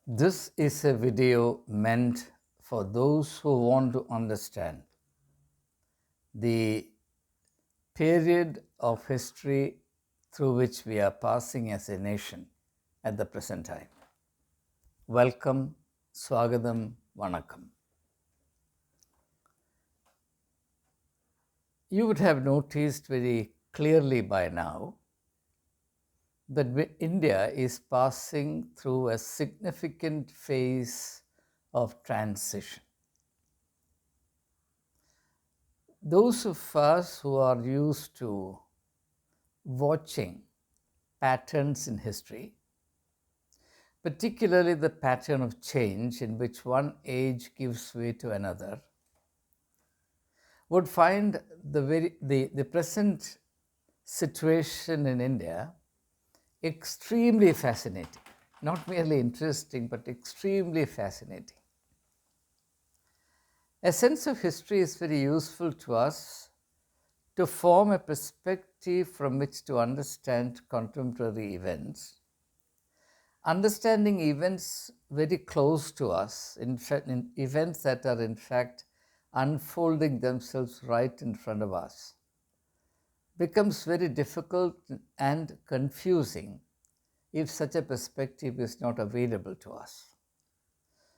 This is a video meant for those who want to understand the period of history through which we are passing as a nation at the present time. Welcome, Swagadam, Vanakkam. You would have noticed very clearly by now that India is passing through a significant phase of transition. Those of us who are used to watching patterns in history, particularly the pattern of change in which one age gives way to another, would find the present situation in India extremely fascinating. Not merely interesting, but extremely fascinating. A sense of history is very useful to us to form a perspective from which to understand contemporary events. Understanding events very close to us, in events that are in fact unfolding themselves right in front of us, becomes very difficult and confusing if such a perspective is not available to us.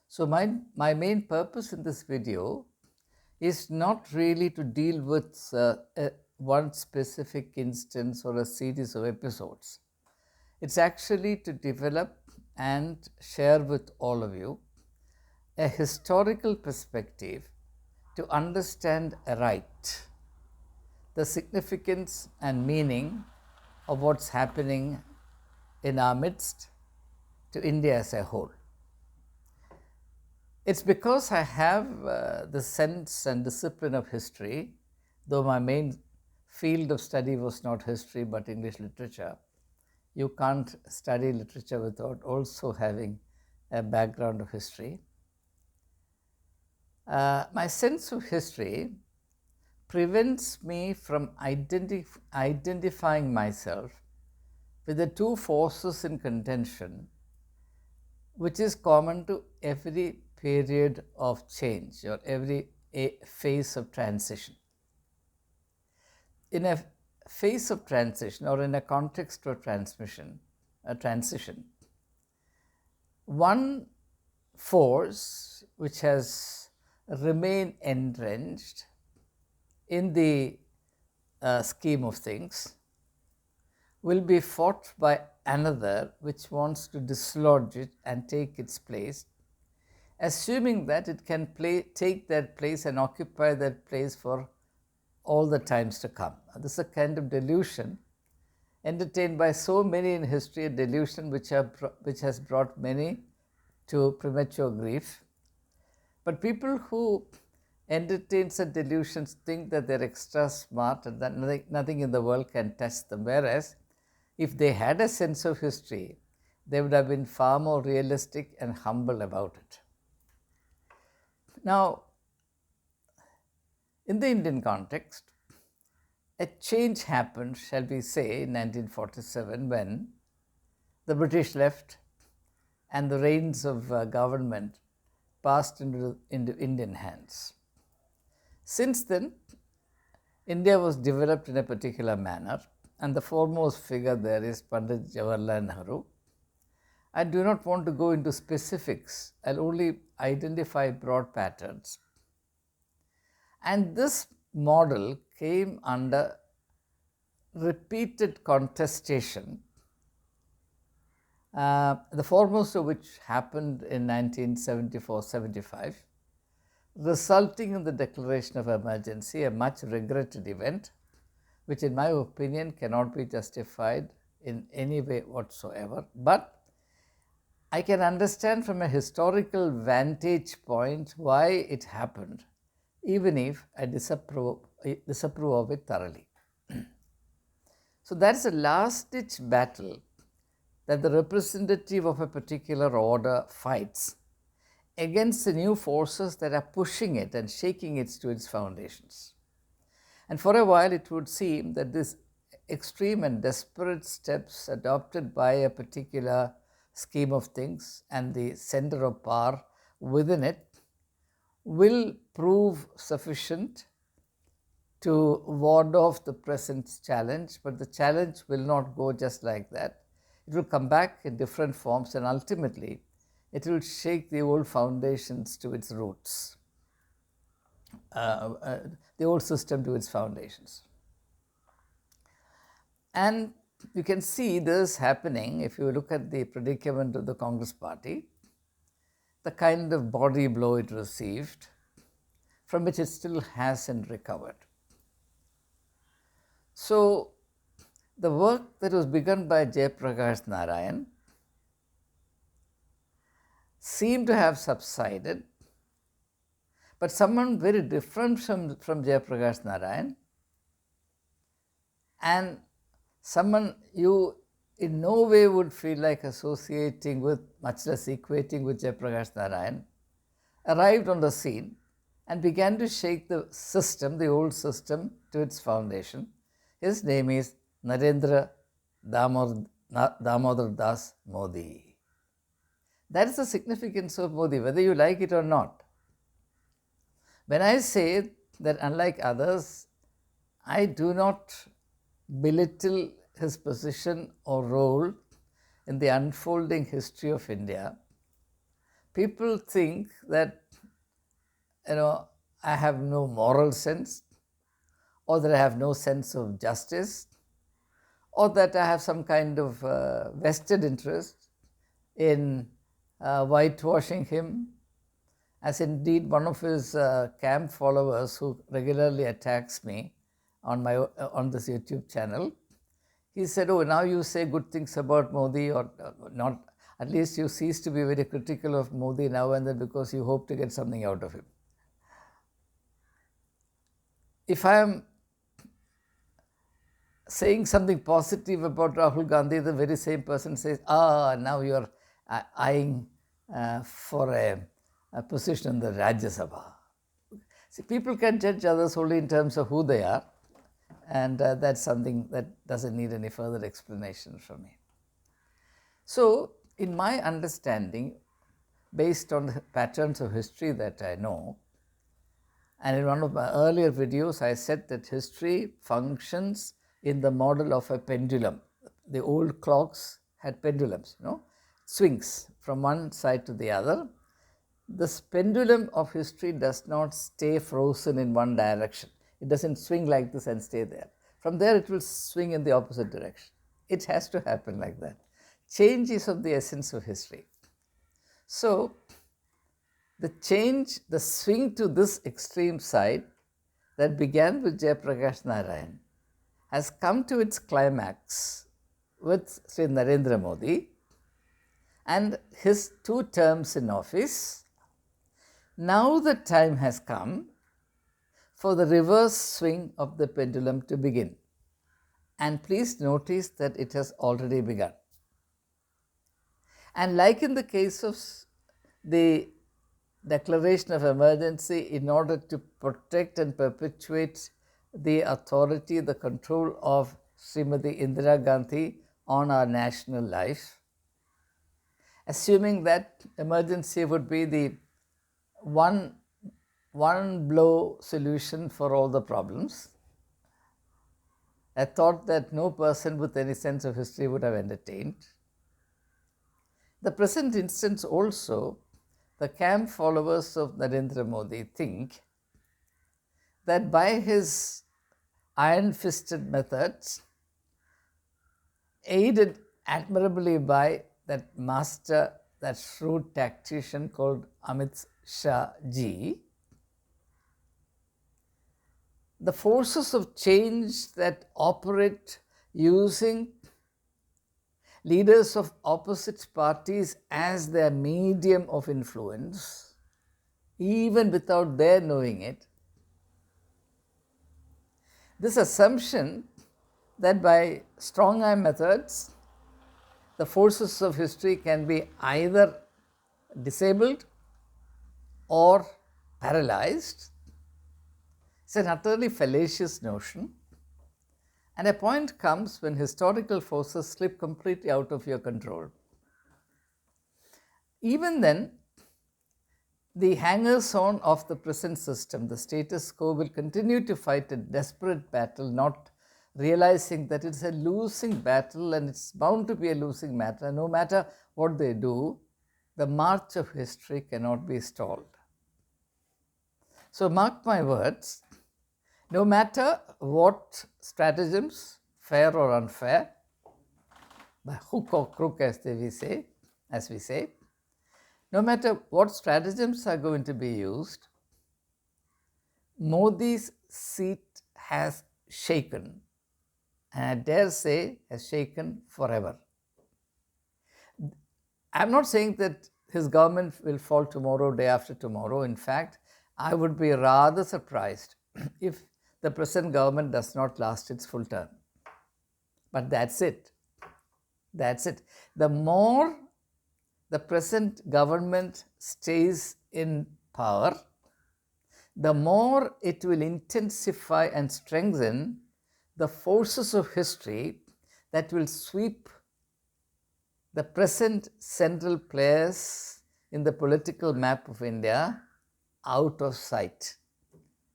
So my main purpose in this video is not really to deal with one specific instance or a series of episodes. It's actually to develop and share with all of you a historical perspective to understand aright the significance and meaning of what's happening in our midst to India as a whole. It's because I have the sense and discipline of history, though my main field of study was not history but English literature. You can't study literature without also having a background of history. My sense of history prevents me from identifying myself with the two forces in contention, which is common to every period of change or every phase of transition. In a phase of transition or in a context of transition, one force which has remained entrenched in the scheme of things will be fought by another which wants to dislodge it and take its place, assuming that it can take that place and occupy that place for all the times to come. This is a kind of delusion entertained by so many in history, a delusion which has brought many to premature grief. But people who entertain such delusions think that they're extra smart and that nothing in the world can touch them, whereas if they had a sense of history, they would have been far more realistic and humble about it. Now, in the Indian context, a change happened, shall we say, in 1947 when the British left and the reins of government passed into Indian hands. Since then, India was developed in a particular manner, and the foremost figure there is Pandit Jawaharlal Nehru. I do not want to go into specifics, I'll only identify broad patterns. And this model came under repeated contestation, the foremost of which happened in 1974-75, resulting in the declaration of emergency, a much regretted event, which in my opinion cannot be justified in any way whatsoever. But I can understand from a historical vantage point why it happened, even if I disapprove of it thoroughly. So that's a last-ditch battle that the representative of a particular order fights against the new forces that are pushing it and shaking it to its foundations. And for a while it would seem that this extreme and desperate steps adopted by a particular scheme of things and the center of power within it will prove sufficient to ward off the present challenge, but the challenge will not go just like that. It will come back in different forms, and ultimately it will shake the old foundations to its roots, the old system to its foundations. And you can see this happening if you look at the predicament of the Congress Party, the kind of body blow it received, from which it still hasn't recovered. So, the work that was begun by Jayaprakash Narayan seemed to have subsided, but someone very different from Jayaprakash Narayan, and someone you in no way would feel like associating with, much less equating with Jayaprakash Narayan, arrived on the scene and began to shake the system, the old system, to its foundation. His name is Narendra Damodar Das Modi. That is the significance of Modi, whether you like it or not. When I say that, unlike others, I do not belittle his position or role in the unfolding history of India, people think that, I have no moral sense, or that I have no sense of justice, or that I have some kind of vested interest in whitewashing him, as indeed one of his camp followers who regularly attacks me on this YouTube channel, he said, "Oh, now you say good things about Modi, or not, at least you cease to be very critical of Modi now and then because you hope to get something out of him." If I am saying something positive about Rahul Gandhi, the very same person says, now you are eyeing for a position in the Rajya Sabha. See, people can judge others only in terms of who they are, and that's something that doesn't need any further explanation from me. So, in my understanding, based on the patterns of history that I know, and in one of my earlier videos, I said that history functions in the model of a pendulum. The old clocks had pendulums, swings from one side to the other. This pendulum of history does not stay frozen in one direction. It doesn't swing like this and stay there. From there, it will swing in the opposite direction. It has to happen like that. Change is of the essence of history. So, the change, the swing to this extreme side that began with Jayaprakash Narayan has come to its climax with Sri Narendra Modi and his 2 terms in office. Now the time has come for the reverse swing of the pendulum to begin. And please notice that it has already begun. And like in the case of the declaration of emergency, in order to protect and perpetuate the authority, the control of Srimati Indira Gandhi on our national life, assuming that emergency would be the one blow solution for all the problems, a thought that no person with any sense of history would have entertained. The present instance also, the camp followers of Narendra Modi think that by his iron-fisted methods, aided admirably by that master, that shrewd tactician called Amit Shah ji, the forces of change that operate using leaders of opposite parties as their medium of influence, even without their knowing it, this assumption that by strong arm methods, the forces of history can be either disabled or paralyzed, is an utterly fallacious notion. And a point comes when historical forces slip completely out of your control. even then, the hangers-on of the present system, the status quo, will continue to fight a desperate battle, not realizing that it's a losing battle and it's bound to be a losing matter. No matter what they do, the march of history cannot be stalled. So mark my words, no matter what stratagems, fair or unfair, by hook or crook as we say, no matter what stratagems are going to be used, Modi's seat has shaken, and I dare say has shaken forever. I'm not saying that his government will fall tomorrow, day after tomorrow. In fact, I would be rather surprised if the present government does not last its full term. But that's it. That's it. The more the present government stays in power, the more it will intensify and strengthen the forces of history that will sweep the present central players in the political map of India out of sight.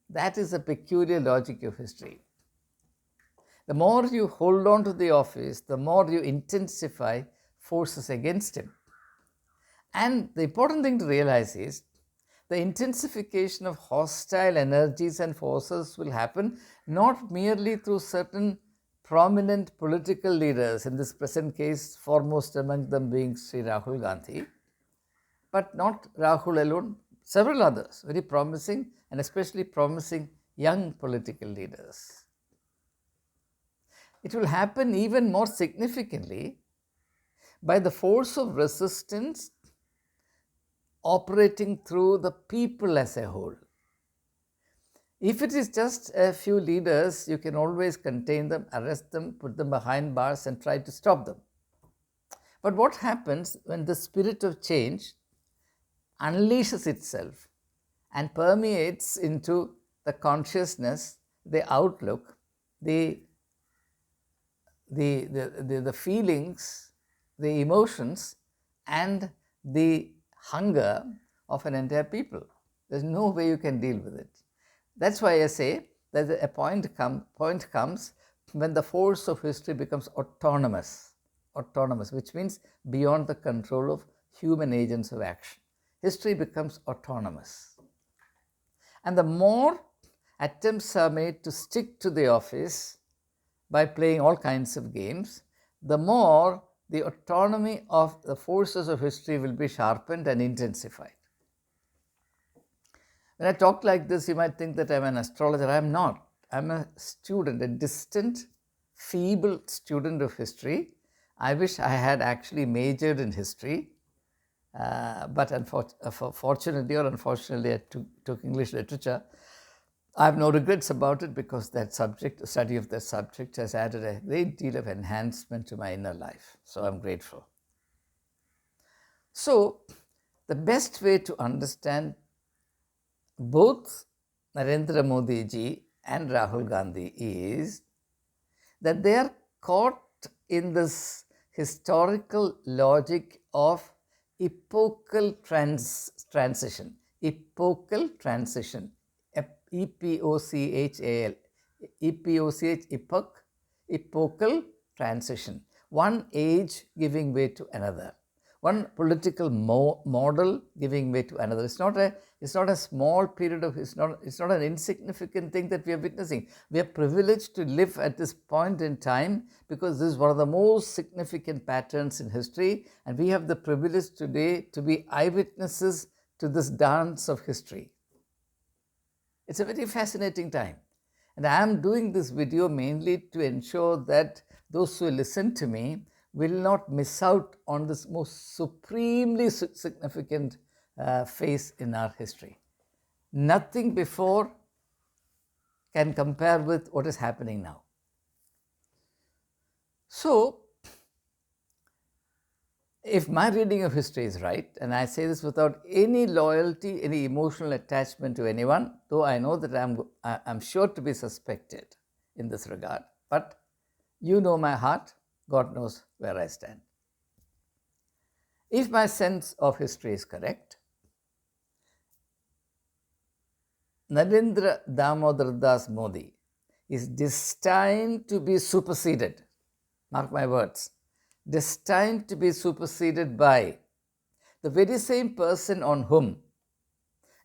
That is the peculiar logic of history. The more you hold on to the office, the more you intensify forces against him. And the important thing to realize is the intensification of hostile energies and forces will happen not merely through certain prominent political leaders, in this present case, foremost among them being Sri Rahul Gandhi, but not Rahul alone, several others, very promising and especially promising young political leaders. It will happen even more significantly by the force of resistance operating through the people as a whole. If it is just a few leaders, you can always contain them, arrest them, put them behind bars and try to stop them. But what happens when the spirit of change unleashes itself and permeates into the consciousness, the outlook, the feelings, the emotions, and the hunger of an entire people? There's no way you can deal with it. That's why I say that a point comes when the force of history becomes autonomous, which means beyond the control of human agents of action. History becomes autonomous. And the more attempts are made to stick to the office by playing all kinds of games, the more the autonomy of the forces of history will be sharpened and intensified. When I talk like this, you might think that I'm an astrologer. I'm not. I'm a student, a distant, feeble student of history. I wish I had actually majored in history, but fortunately or unfortunately, I took English literature. I have no regrets about it because that subject, the study of that subject, has added a great deal of enhancement to my inner life. So I'm grateful. So the best way to understand both Narendra Modi ji and Rahul Gandhi is that they are caught in this historical logic of epocal transition. Epocal transition. E-P-O-C-H-A-L. E-P-O-C-H, epocal transition. One age giving way to another. One political model giving way to another. It's not a small period of, it's not an insignificant thing that we are witnessing. We are privileged to live at this point in time because this is one of the most significant patterns in history, and we have the privilege today to be eyewitnesses to this dance of history. It's a very fascinating time. And I am doing this video mainly to ensure that those who listen to me will not miss out on this most supremely significant phase in our history. Nothing before can compare with what is happening now. So, if my reading of history is right, and I say this without any loyalty, any emotional attachment to anyone, though I know that I'm sure to be suspected in this regard, but you know my heart, God knows where I stand. If my sense of history is correct, Narendra Damodar Das Modi is destined to be superseded, mark my words, destined to be superseded by the very same person on whom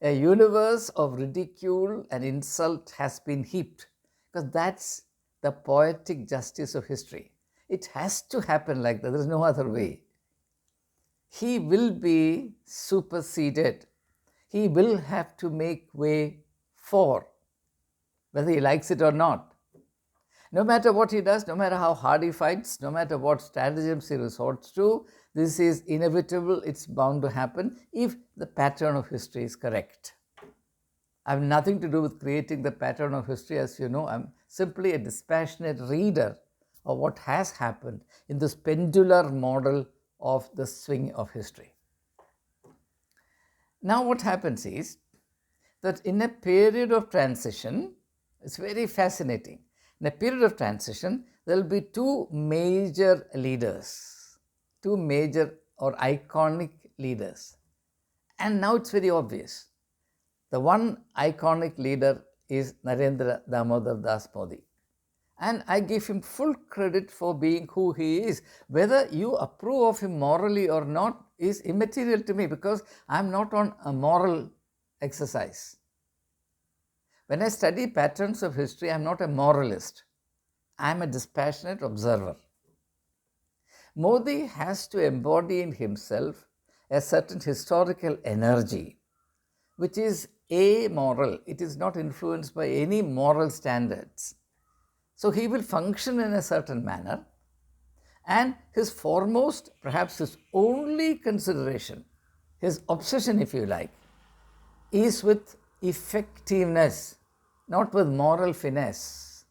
a universe of ridicule and insult has been heaped, because that's the poetic justice of history. It has to happen like that. There's no other way. He will be superseded. He will have to make way for, whether he likes it or not. No matter what he does, no matter how hard he fights, no matter what stratagems he resorts to, this is inevitable, it's bound to happen if the pattern of history is correct. I have nothing to do with creating the pattern of history. As you know, I'm simply a dispassionate reader of what has happened in this pendular model of the swing of history. Now what happens is that in a period of transition, it's very fascinating. In a period of transition, there will be two major leaders, two major or iconic leaders. And now it's very obvious. The one iconic leader is Narendra Damodar Das Modi. And I give him full credit for being who he is. Whether you approve of him morally or not is immaterial to me, because I'm not on a moral exercise. When I study patterns of history, I'm not a moralist. I'm a dispassionate observer. Modi has to embody in himself a certain historical energy, which is amoral. It is not influenced by any moral standards. So he will function in a certain manner, and his foremost, perhaps his only consideration, his obsession, if you like, is with effectiveness, not with moral finesse.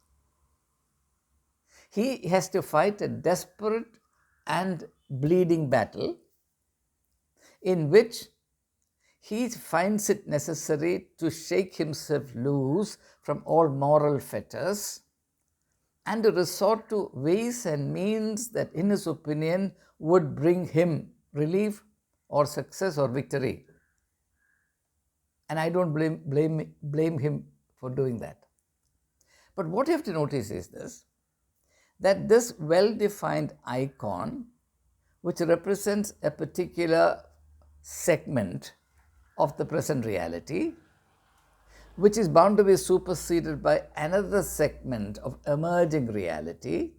He has to fight a desperate and bleeding battle in which he finds it necessary to shake himself loose from all moral fetters and to resort to ways and means that, in his opinion, would bring him relief or success or victory. And I don't blame him for doing that. But what you have to notice is this, that this well-defined icon, which represents a particular segment of the present reality, which is bound to be superseded by another segment of emerging reality,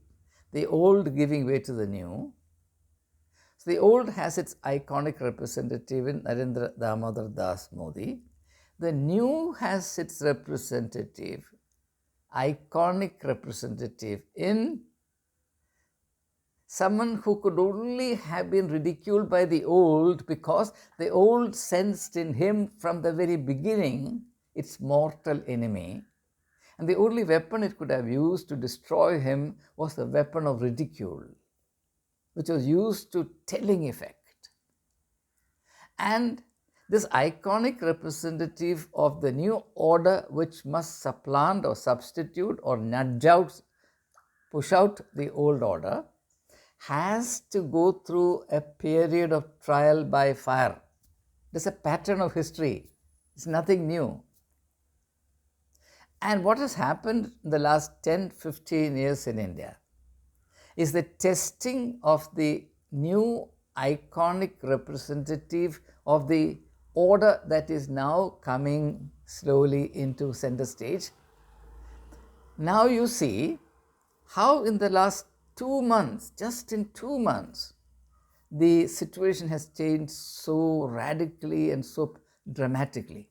the old giving way to the new. So the old has its iconic representative in Narendra Damodar Das Modi. The new has its representative, iconic representative in someone who could only have been ridiculed by the old because the old sensed in him from the very beginning its mortal enemy, and the only weapon it could have used to destroy him was the weapon of ridicule, which was used to telling effect. And this iconic representative of the new order, which must supplant or substitute or nudge out, push out the old order, has to go through a period of trial by fire. It's a pattern of history. It's nothing new. And what has happened in the last 10-15 years in India is the testing of the new iconic representative of the order that is now coming slowly into center stage. Now you see how in the last 2 months, just in 2 months, the situation has changed so radically and so dramatically.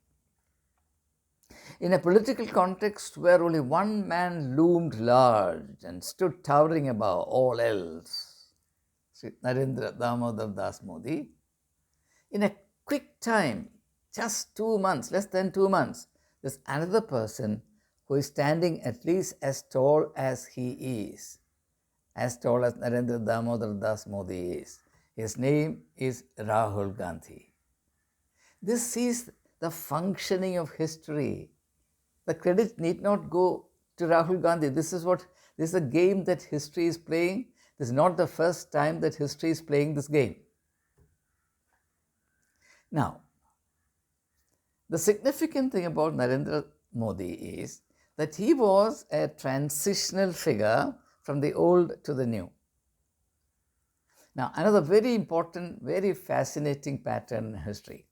In a political context where only one man loomed large and stood towering above all else, Narendra Damodar Das Modi, in a quick time, just 2 months, less than 2 months, there's another person who is standing at least as tall as he is, as tall as Narendra Damodar Das Modi is. His name is Rahul Gandhi. This is the functioning of history. The credit need not go to Rahul Gandhi. This is a game that history is playing. This is not the first time that history is playing this game. Now, the significant thing about Narendra Modi is that he was a transitional figure from the old to the new. Now, another very important, very fascinating pattern in history.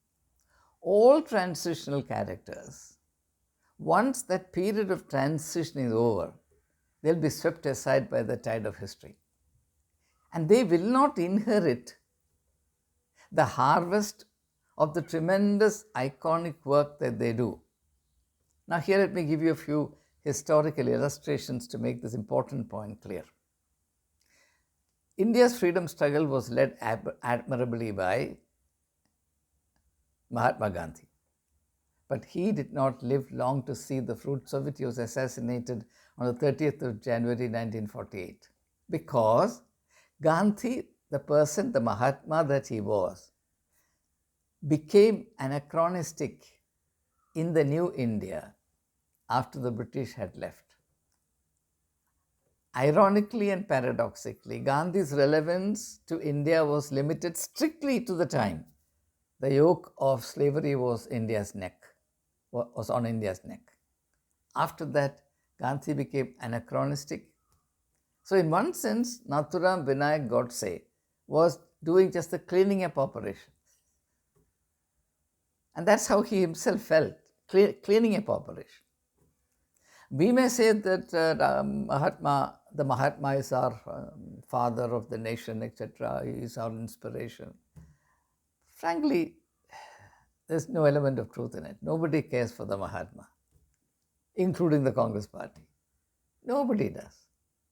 All transitional characters, once that period of transition is over, they'll be swept aside by the tide of history. And they will not inherit the harvest of the tremendous iconic work that they do. Now, here let me give you a few historical illustrations to make this important point clear. India's freedom struggle was led admirably by Mahatma Gandhi. But he did not live long to see the fruits of it. He was assassinated on the 30th of January 1948. Because Gandhi, the person, the Mahatma that he was, became anachronistic in the new India after the British had left. Ironically and paradoxically, Gandhi's relevance to India was limited strictly to the time the yoke of slavery was on India's neck. After that, Gandhi became anachronistic. So in one sense, Nathuram Vinayak Godse was doing just the cleaning up operation. And that's how he himself felt, cleaning up operation. We may say that the Mahatma is our father of the nation, etc. He is our inspiration. Frankly, there's no element of truth in it. Nobody cares for the Mahatma, including the Congress party. Nobody does.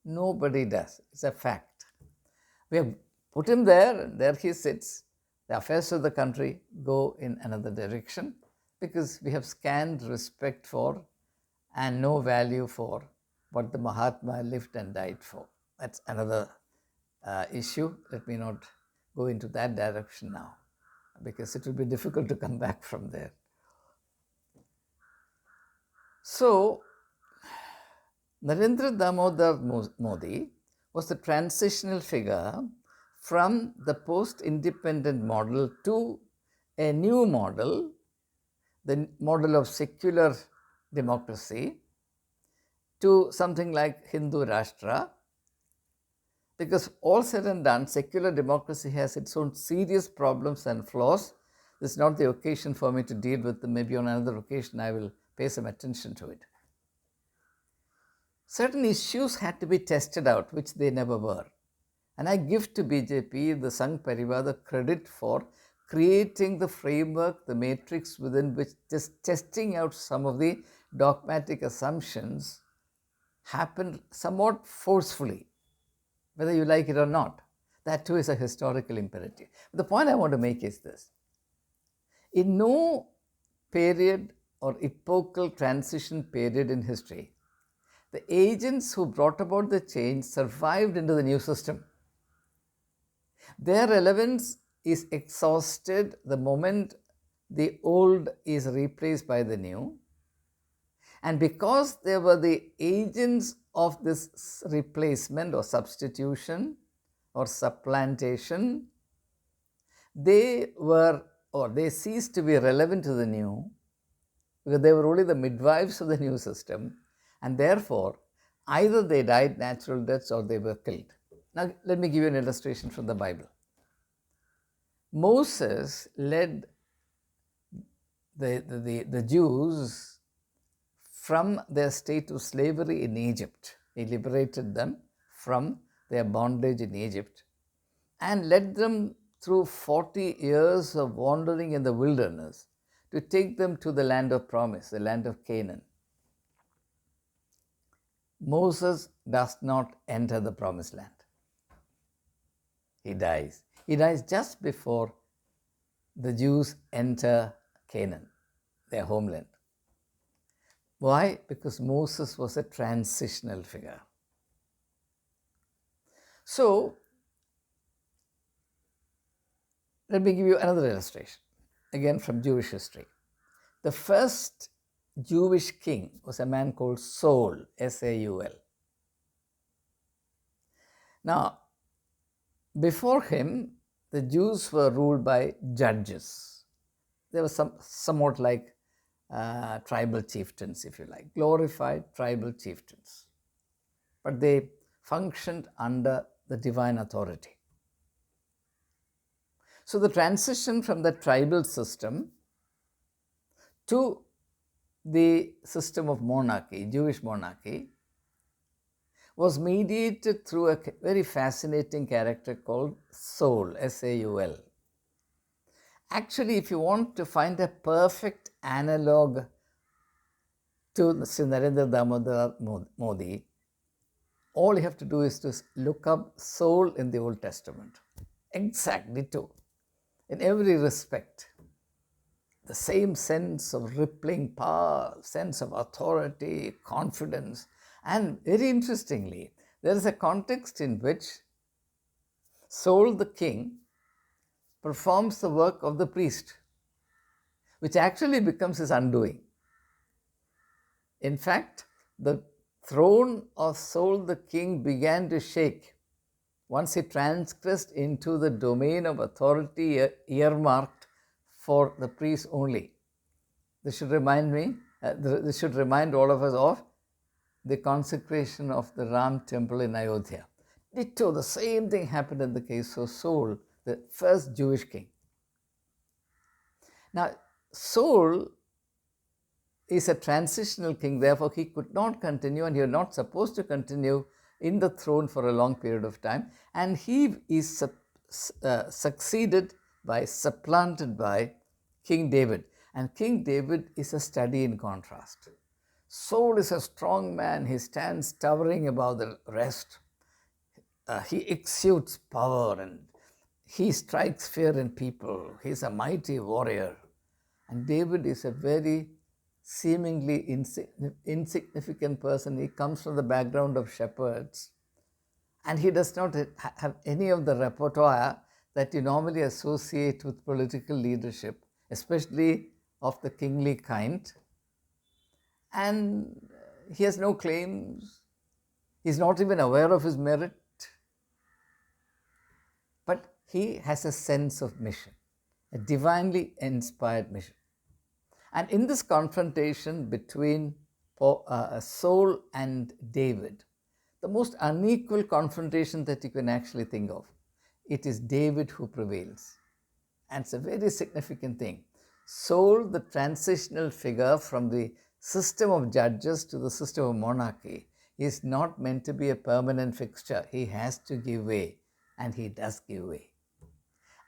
Nobody does. It's a fact. We have put him there, and there he sits. The affairs of the country go in another direction because we have scant respect for and no value for what the Mahatma lived and died for. That's another issue. Let me not go into that direction now because it will be difficult to come back from there. So, Narendra Damodar Modi was the transitional figure from the post-independent model to a new model, the model of secular democracy, to something like Hindu Rashtra, because all said and done, secular democracy has its own serious problems and flaws. This is not the occasion for me to deal with them. Maybe on another occasion I will pay some attention to it. Certain issues had to be tested out, which they never were. And I give to BJP, the Sangh Parivar, the credit for creating the framework, the matrix within which just testing out some of the dogmatic assumptions happened somewhat forcefully, whether you like it or not. That too is a historical imperative. The point I want to make is this. In no period or epochal transition period in history, the agents who brought about the change survived into the new system. Their relevance is exhausted the moment the old is replaced by the new. And because they were the agents of this replacement or substitution or supplantation, they ceased to be relevant to the new because they were only the midwives of the new system, and therefore either they died natural deaths or they were killed. Now let me give you an illustration from the Bible. Moses led the Jews from their state of slavery in Egypt. He liberated them from their bondage in Egypt and led them through 40 years of wandering in the wilderness to take them to the land of promise, the land of Canaan. Moses does not enter the promised land. He dies. He dies just before the Jews enter Canaan, their homeland. Why? Because Moses was a transitional figure. So, let me give you another illustration, again from Jewish history. The first Jewish king was a man called Saul, S-A-U-L. Now, before him, the Jews were ruled by judges. they were somewhat like tribal chieftains, if you like, glorified tribal chieftains. But they functioned under the divine authority. So the transition from the tribal system to the system of monarchy, Jewish monarchy, was mediated through a very fascinating character called Saul, S-A-U-L. Actually, if you want to find a perfect analog to Sri Narendra Damodar Modi, all you have to do is to look up Saul in the Old Testament. Exactly too. In every respect. The same sense of rippling power, sense of authority, confidence. And very interestingly, there is a context in which Saul the king performs the work of the priest, which actually becomes his undoing. In fact, the throne of Saul the king began to shake once he transgressed into the domain of authority earmarked for the priest only. This should remind all of us of the consecration of the Ram temple in Ayodhya. Ditto, the same thing happened in the case of Saul, the first Jewish king. Now, Saul is a transitional king, therefore he could not continue, and he was not supposed to continue in the throne for a long period of time, and he is supplanted by King David. And King David is a study in contrast. Saul is a strong man, he stands towering above the rest. He exudes power and he strikes fear in people. He's a mighty warrior. And David is a very seemingly insignificant person. He comes from the background of shepherds. And he does not have any of the repertoire that you normally associate with political leadership, especially of the kingly kind. And he has no claims. He's not even aware of his merit. But he has a sense of mission, a divinely inspired mission. And in this confrontation between Saul and David, the most unequal confrontation that you can actually think of, it is David who prevails. And it's a very significant thing. Saul, the transitional figure from the system of judges to the system of monarchy, is not meant to be a permanent fixture. He has to give way, and he does give way.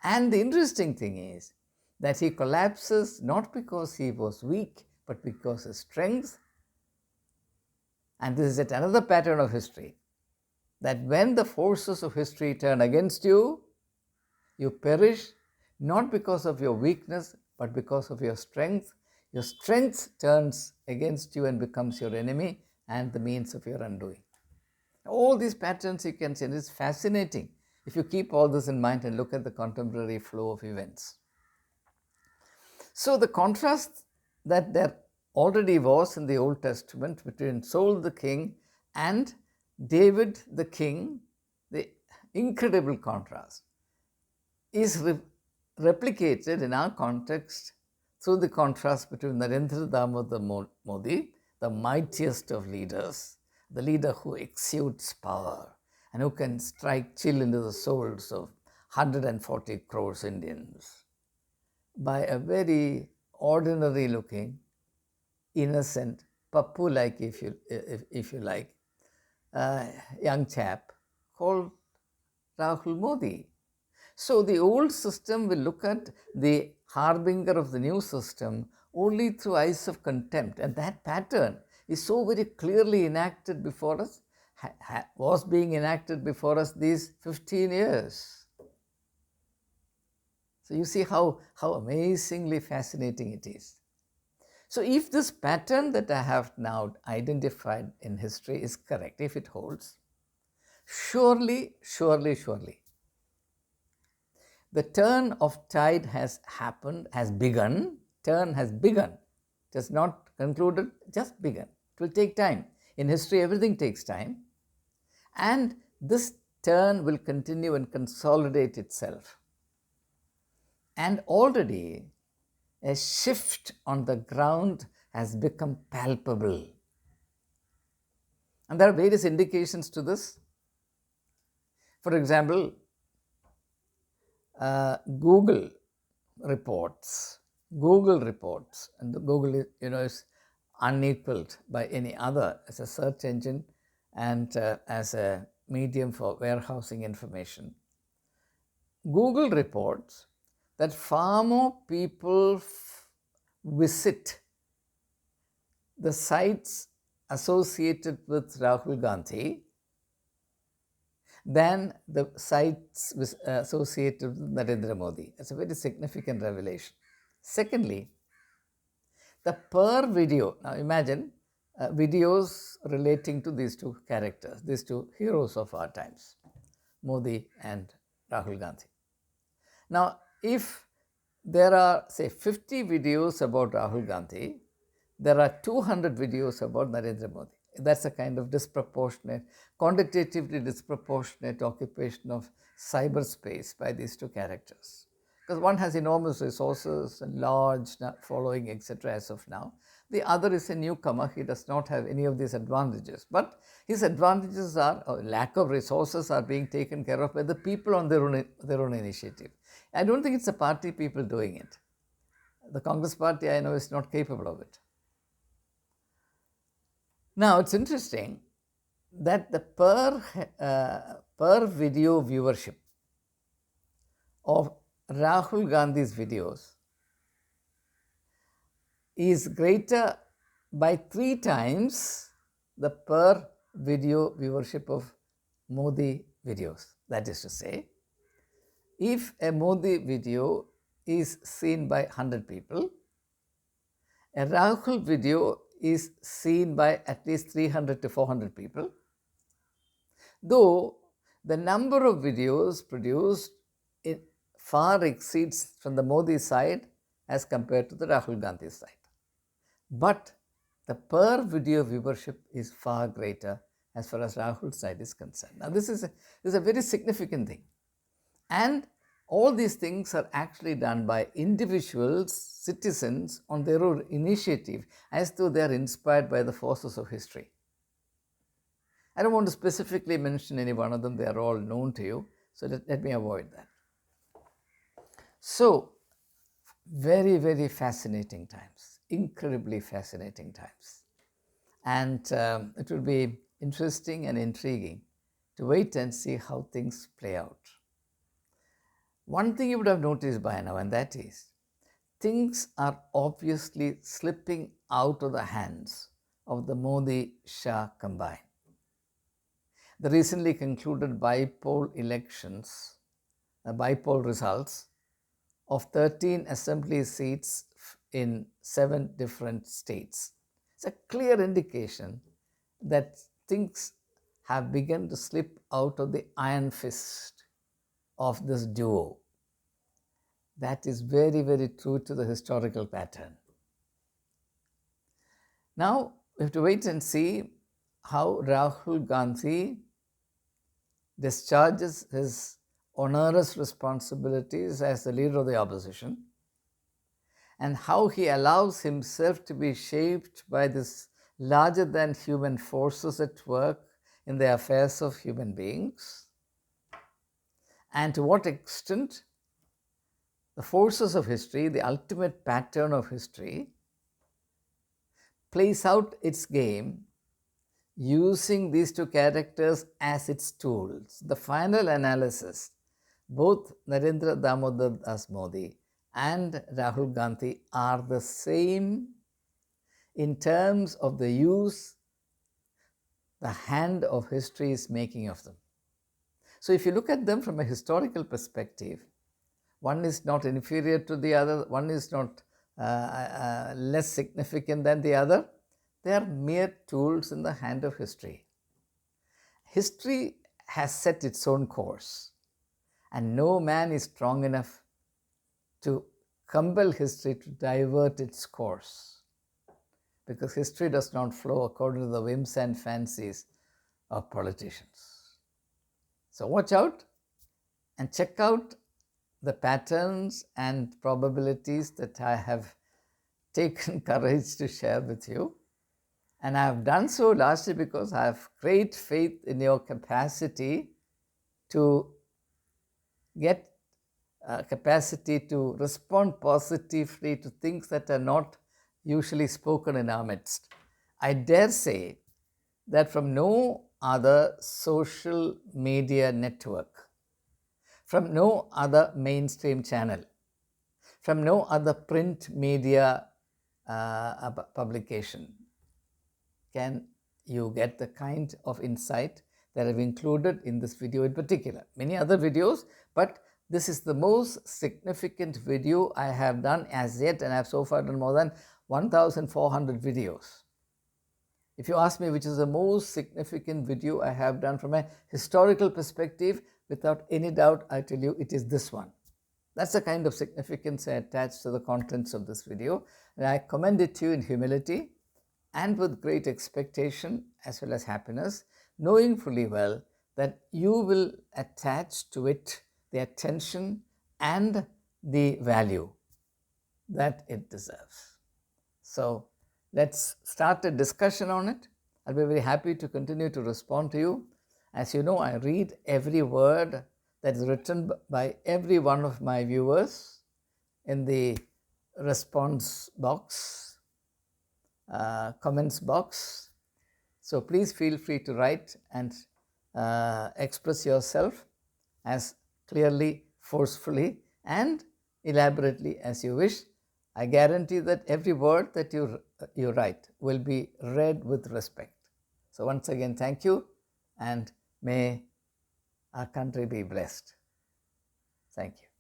And the interesting thing is that he collapses not because he was weak, but because his strength. And this is yet another pattern of history, that when the forces of history turn against you, you perish not because of your weakness, but because of your strength. Your strength turns against you and becomes your enemy and the means of your undoing. All these patterns you can see, and it's fascinating if you keep all this in mind and look at the contemporary flow of events. So the contrast that there already was in the Old Testament between Saul the king and David the king, the incredible contrast, is replicated in our context through the contrast between Narendra Damodar Modi, the mightiest of leaders, the leader who exudes power and who can strike chill into the souls of 140 crores Indians, by a very ordinary looking, innocent, Pappu-like, if you like, young chap called Rahul Modi. So the old system will look at the harbinger of the new system only through eyes of contempt, and that pattern is so very clearly enacted before us, was being enacted before us these 15 years. So you see how amazingly fascinating it is. So if this pattern that I have now identified in history is correct, if it holds, surely, the turn of tide has happened, has begun. Turn has begun. It has not concluded, just begun. It will take time. In history, everything takes time. And this turn will continue and consolidate itself. And already a shift on the ground has become palpable. And there are various indications to this. For example, Google reports, and the Google is unequaled by any other as a search engine and as a medium for warehousing information. Google reports that far more people visit the sites associated with Rahul Gandhi than the sites associated with Narendra Modi. It's a very significant revelation. Secondly, the per video, now imagine videos relating to these two characters, these two heroes of our times, Modi and Rahul Gandhi. Now, if there are, say, 50 videos about Rahul Gandhi, there are 200 videos about Narendra Modi. That's a kind of disproportionate, quantitatively disproportionate occupation of cyberspace by these two characters. Because one has enormous resources and large following, etc. as of now. The other is a newcomer. He does not have any of these advantages. But his advantages are, lack of resources are being taken care of by the people on their own initiative. I don't think it's the party people doing it. The Congress party, I know, is not capable of it. Now, it's interesting that the per video viewership of Rahul Gandhi's videos is greater by 3 times the per video viewership of Modi videos. That is to say, if a Modi video is seen by 100 people, a Rahul video is seen by at least 300 to 400 people, though the number of videos produced far exceeds from the Modi side as compared to the Rahul Gandhi side. But the per video viewership is far greater as far as Rahul's side is concerned. Now, this is a very significant thing. And all these things are actually done by individuals, citizens on their own initiative, as though they are inspired by the forces of history. I don't want to specifically mention any one of them. They are all known to you. So let me avoid that. So, very, very fascinating times, incredibly fascinating times. And it will be interesting and intriguing to wait and see how things play out. One thing you would have noticed by now, and that is, things are obviously slipping out of the hands of the Modi-Shah combine. The recently concluded bypoll elections, bypoll results of 13 assembly seats in 7 different states. It's a clear indication that things have begun to slip out of the iron fist of this duo. That is very, very true to the historical pattern. Now, we have to wait and see how Rahul Gandhi discharges his onerous responsibilities as the leader of the opposition, and how he allows himself to be shaped by this larger than human forces at work in the affairs of human beings, and to what extent the forces of history, the ultimate pattern of history, plays out its game using these two characters as its tools. The final analysis, both Narendra Damodar Das Modi and Rahul Gandhi are the same in terms of the use the hand of history is making of them. So if you look at them from a historical perspective, one is not inferior to the other, one is not less significant than the other. They are mere tools in the hand of history. History has set its own course, and no man is strong enough to compel history to divert its course, because history does not flow according to the whims and fancies of politicians. So watch out and check out the patterns and probabilities that I have taken courage to share with you. And I have done so largely because I have great faith in your capacity to get capacity to respond positively to things that are not usually spoken in our midst. I dare say that from no other social media network, from no other mainstream channel, from no other print media publication can you get the kind of insight that I've included in this video in particular. Many other videos, but this is the most significant video I have done as yet, and I have so far done more than 1,400 videos. If you ask me which is the most significant video I have done from a historical perspective, without any doubt, I tell you it is this one. That's the kind of significance I attach to the contents of this video, and I commend it to you in humility and with great expectation as well as happiness, knowing fully well that you will attach to it the attention and the value that it deserves. So let's start a discussion on it. I'll be very happy to continue to respond to you. As you know, I read every word that is written by every one of my viewers in the response box, comments box. So please feel free to write and express yourself as clearly, forcefully, and elaborately as you wish. I guarantee that every word that you write will be read with respect. So once again, thank you, and may our country be blessed. Thank you.